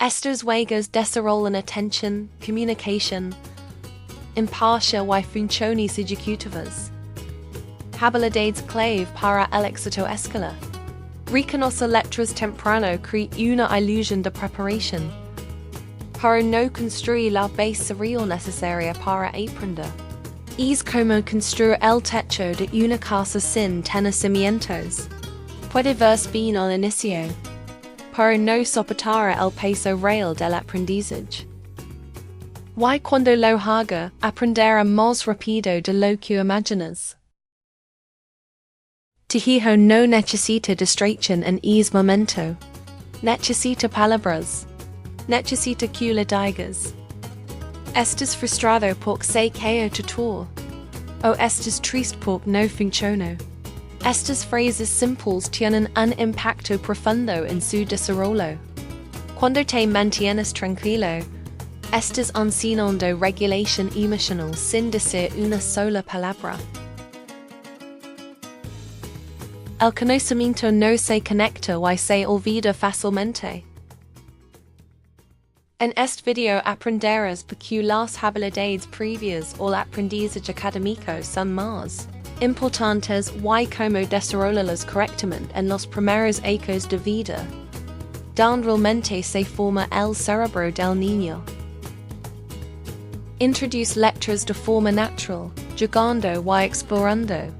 Estos juegos desarrollan atención, comunicación, imparcia y funciones ejecutivas. Habilidades clave para el éxito escolar. Reconoce letras temprano crea una ilusión de preparación, para no construir la base cerebral necesaria para aprender. Es como construir el techo de una casa sin tener cimientos. Puede verse bien al inicio, pero no soportar el peso real del aprendizaje. Y cuando lo haga, aprenderá más rápido de lo que imaginas. Tu hijo no necesita distracción en ese momento. Necesita palabras. Necesita que le digas. Estás frustrado porque se cayó tu tour. O estás triste porque no funcionó. Estas frases simples tienen un impacto profundo en su desarrollo. Cuando te mantienes tranquilo, estás enseñando regulación emocional sin decir una sola palabra. El conocimiento no se conecta y se olvida fácilmente. En este video aprenderás porque las habilidades previas al aprendizaje académico son más importantes y cómo desarrollarlas correctamente en los primeros años de vida, donde realmente se forma el cerebro del niño. Introduce letras de forma natural, jugando y explorando.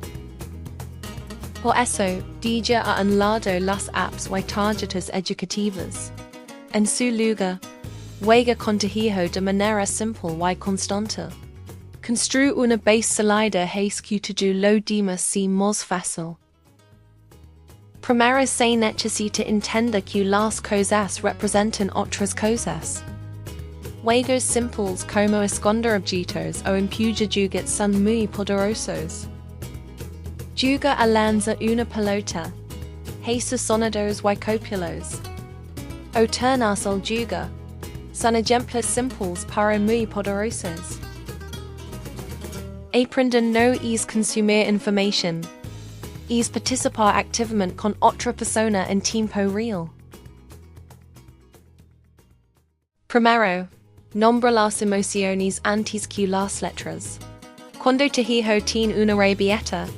Por eso, deja a un lado las apps y tarjetas educativas. En su lugar, juega con tu hijo de manera simple y constante. Construye una base sólida que te lo demás sea más fácil. Primero se necesita entender que las cosas representan otras cosas. Juegos simples como esconder objetos o empujar juguetes son muy poderosos. Juga a lanza una pelota. Hace sonidos y copiarlos. O turnas al juga. Son ejemplos simples pero muy poderosos. Aprender no es consumir información. Es participar activamente con otra persona en tiempo real. Primero, nombra las emociones antes que las letras. Cuando tu hijo tiene una rabieta,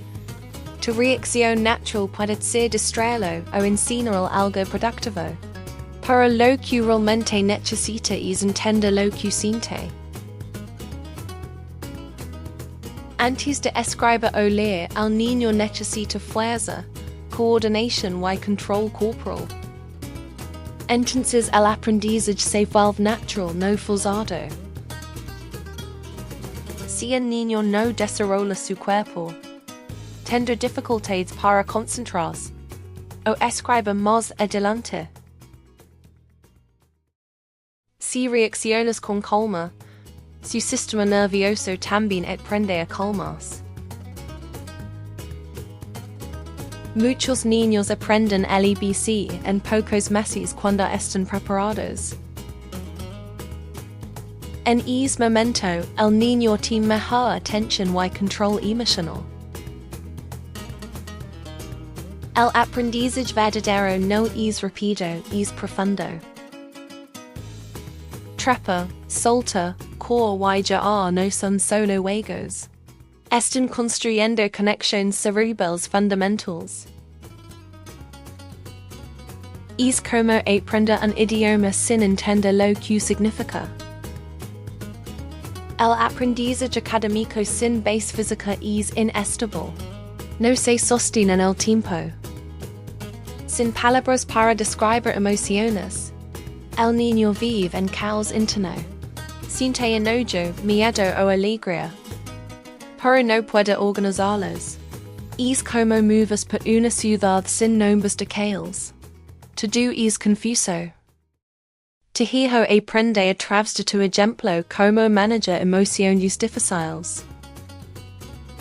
tu reacción natural puede ser distraerlo o enseñarle algo productivo. Pero lo que realmente necesita es entender lo que siente. Antes de escribir o leer, el niño necesita fuerza, coordinación y control corporal. Entonces el aprendizaje se vuelve natural, no forzado. Si el niño no desarrolla su cuerpo, tendrá dificultades para concentrarse o escribir más adelante. Si reaccionas con calma, su sistema nervioso también aprende a calmarse. Muchos niños aprenden el ABC en pocos meses cuando están preparados. En ese momento, el niño tiene mejor atención y control emocional. El aprendizaje verdadero no es rápido, es profundo. Trepa, salta, corre y ya no son solo juegos. Están construyendo conexiones cerebrales fundamentales. Es como aprender un idioma sin entender lo que significa. El aprendizaje académico sin base física es inestable. No se sostiene en el tiempo. Sin palabras para describir emociones, el niño vive en caos interno. Siente enojo, miedo o alegría, pero no puede organizarlos. Es como moverse por una ciudad sin nombres de calles. Todo es confuso. Tu hijo aprende a través de tu ejemplo como manejar emociones difíciles.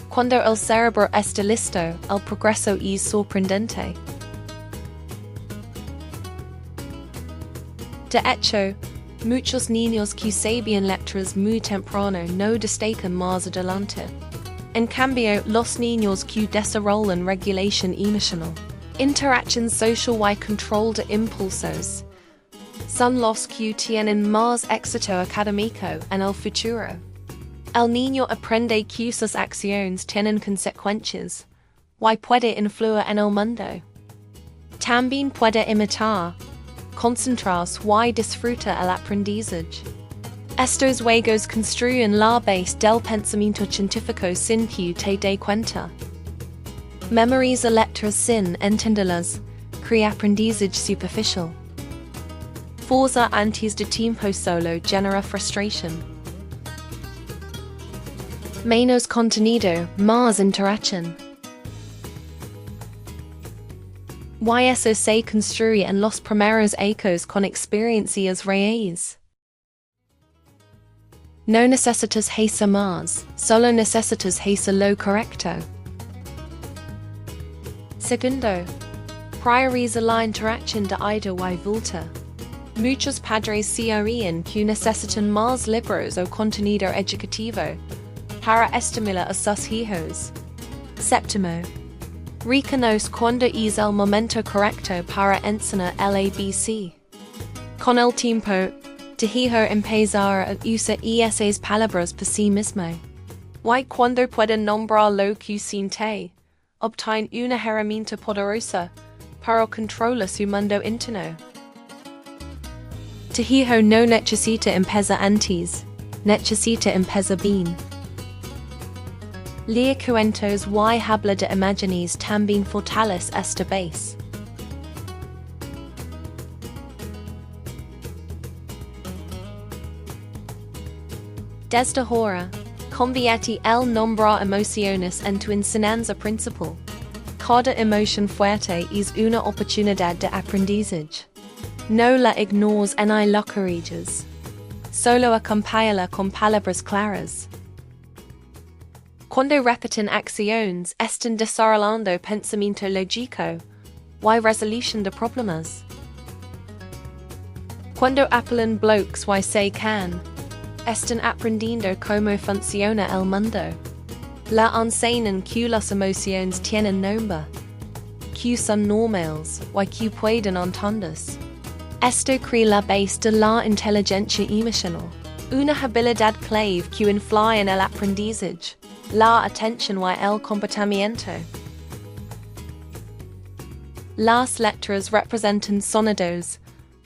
Cuando el cerebro está listo, el progreso es sorprendente. De hecho, muchos niños que saben letras muy temprano no destacan más adelante. En cambio, los niños que desarrollan regulación emocional, interacción social y control de impulsos, Son los que tienen más éxito académico en el futuro. El niño aprende que sus acciones tienen consecuencias. Y puede influir en el mundo. También puede imitar, concentrarse y disfrutar el aprendizaje. Estos juegos construyen la base del pensamiento científico sin que te dé cuenta. Memoriza letras sin entenderlas, crea aprendizaje superficial. Forza antes de tiempo solo genera frustración. Menos contenido, más interacción. Y eso se construye en los primeros ecos con experiencias reales. No necesitas hacer más, solo necesitas hacer lo correcto. Segundo, prioriza la interacción de ida y vuelta. Muchos padres se ríen que necesitan más libros o contenido educativo para estimular a sus hijos. Séptimo, reconoce cuando es el momento correcto para enseñar el ABC. Con el tiempo, tu hijo empezará a usar esas palabras por sí mismo. Y cuando puede nombrar lo que siente, obtiene una herramienta poderosa para controlar su mundo interno. Tu hijo no necesita empezar antes, necesita empezar bien. Leer cuentos y hablar de imágenes también fortalece esta base. Desde ahora, convierte el nombrar emociones en tu enseñanza principal. Cada emoción fuerte es una oportunidad de aprendizaje. No la ignores ni la corriges. Solo acompáñala con palabras claras. Cuando repiten acciones, están desarrollando pensamiento lógico y resolución de problemas. Cuando apelan bloques y se can, están aprendiendo cómo funciona el mundo. La enseñan que las emociones tienen nombre, que son normales y que pueden entenderse. Esto crea la base de la inteligencia emocional, una habilidad clave que influye en el aprendizaje, la atención y el comportamiento. Las letras representan sonidos,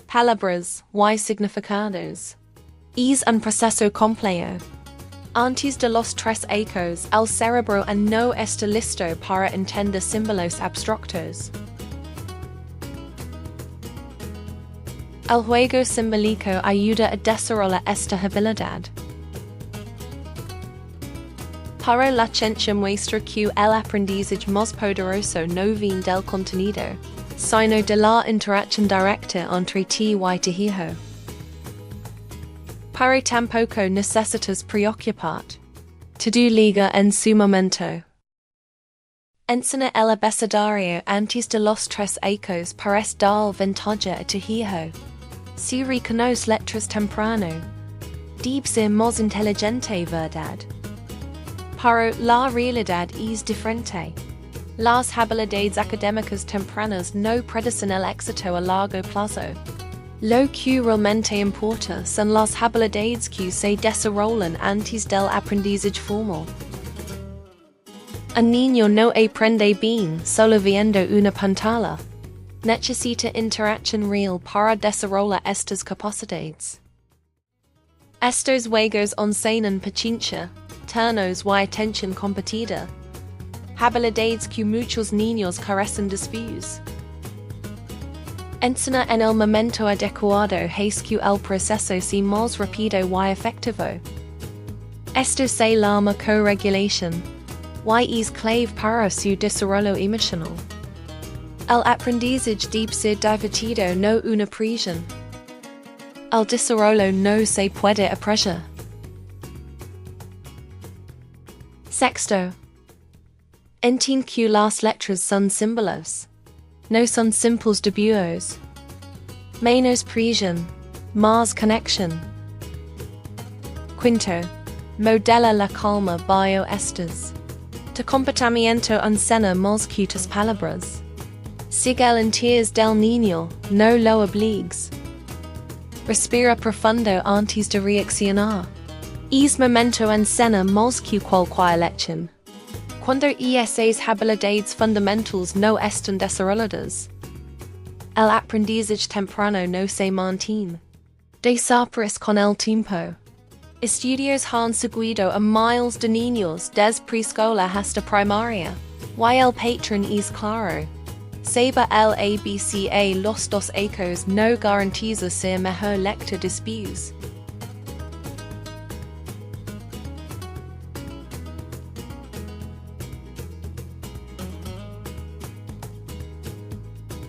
palabras y significados. Es un proceso complejo. Antes de los tres ecos, el cerebro no está listo para entender símbolos abstractos. El juego simbólico ayuda a desarrollar esta habilidad. Para la ciencia muestra que el aprendizaje más poderoso no viene del contenido, sino de la interacción directa entre ti y tu hijo. Para tampoco necesitas preocuparte. Todo liga en su momento. Enseña el abecedario antes de los tres ecos para dar ventaja a tu hijo. Si reconoce letras temprano, debe ser más inteligente, ¿verdad? Pero la realidad es diferente. Las habilidades académicas tempranas no predicen el éxito a largo plazo. Lo que realmente importa son las habilidades que se desarrollan antes del aprendizaje formal. Un niño no aprende bien solo viendo una pantalla. Necesita interacción real para desarrollar estas capacidades. Estos juegos enseñan paciencia, turnos y atención compartida, habilidades que muchos niños carecen después. Enseña en el momento adecuado hace que el proceso sea más rápido y efectivo. Esto se llama co-regulación, y es clave para su desarrollo emocional. El aprendizaje debe ser divertido, no una presión. El desarrollo no se puede apresurar. Sexto, entiende que las letras son símbolos, no son simples dibujos. Menos presión, más conexión. Quinto, modela la calma bio estas. Tu comportamiento enseña más que tus palabras. Sigue el interés del niño, no lo obligues. Respira profundo antes de reaccionar. Es momento enseñar más que cualquier lección. Cuando esas habilidades fundamentales no están desarrolladas, el aprendizaje temprano no se mantiene. Desaparece con el tiempo. Estudios han seguido a miles de niños desde preescola hasta primaria. Y el patrón es claro. Saber el ABCA los dos ecos no garantiza ser mejor lector después.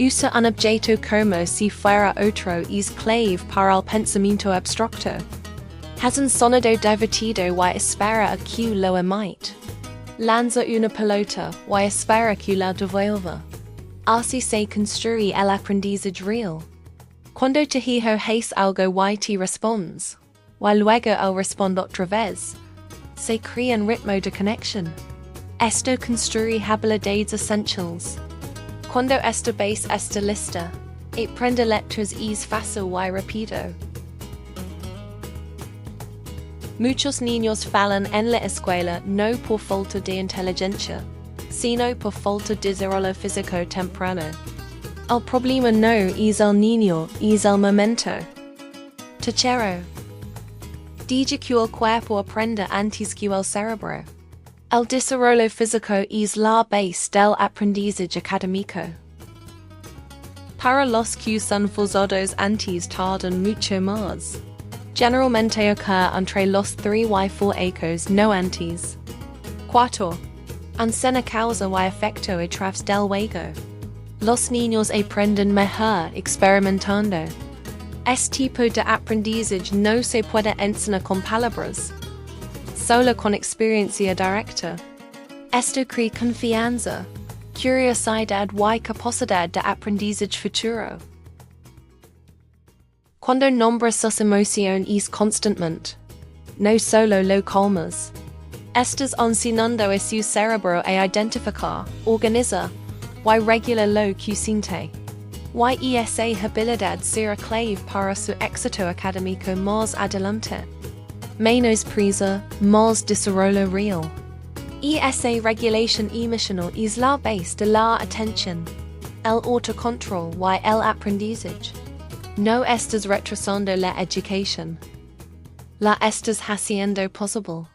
Usa un objeto como si fuera otro es clave para el pensamiento abstracto. Has un sonido divertido y espera a que lo emite. Lanza una pelota y espera que la devuelva. Así se construye el aprendizaje real. Cuando tu hijo hace algo y te respondes, y luego él responde otra vez, se crea un ritmo de conexión. Esto construye habilidades esenciales. Cuando esta base está lista, aprender letras es fácil y rápido. Muchos niños fallan en la escuela no por falta de inteligencia, sino por falta de desarrollo físico temprano. El problema no es el niño, es el momento. Tercero, deja que el cuerpo aprenda antes que el cerebro. El desarrollo físico es la base del aprendizaje académico. Para los que son forzados antes tardan mucho más. Generalmente ocurre entre los 3 y 4 ecos no antes. Cuarto, enseña causa y efecto a través del juego. Los niños aprenden mejor experimentando. Este tipo de aprendizaje no se puede enseñar con palabras, solo con experiencia directa. Esto crea confianza, curiosidad y capacidad de aprendizaje futuro. Cuando nombras sus emociones constantemente, no solo lo calmas, estás enseñando a su cerebro a identificar, organizar y regular lo que siente. Y esa habilidad será clave para su éxito académico más adelante. Menos prisa, más desarrollo real. Esa regulación emocional es la base de la atención, el autocontrol y el aprendizaje. No estás retrasando la educación. La estás haciendo posible.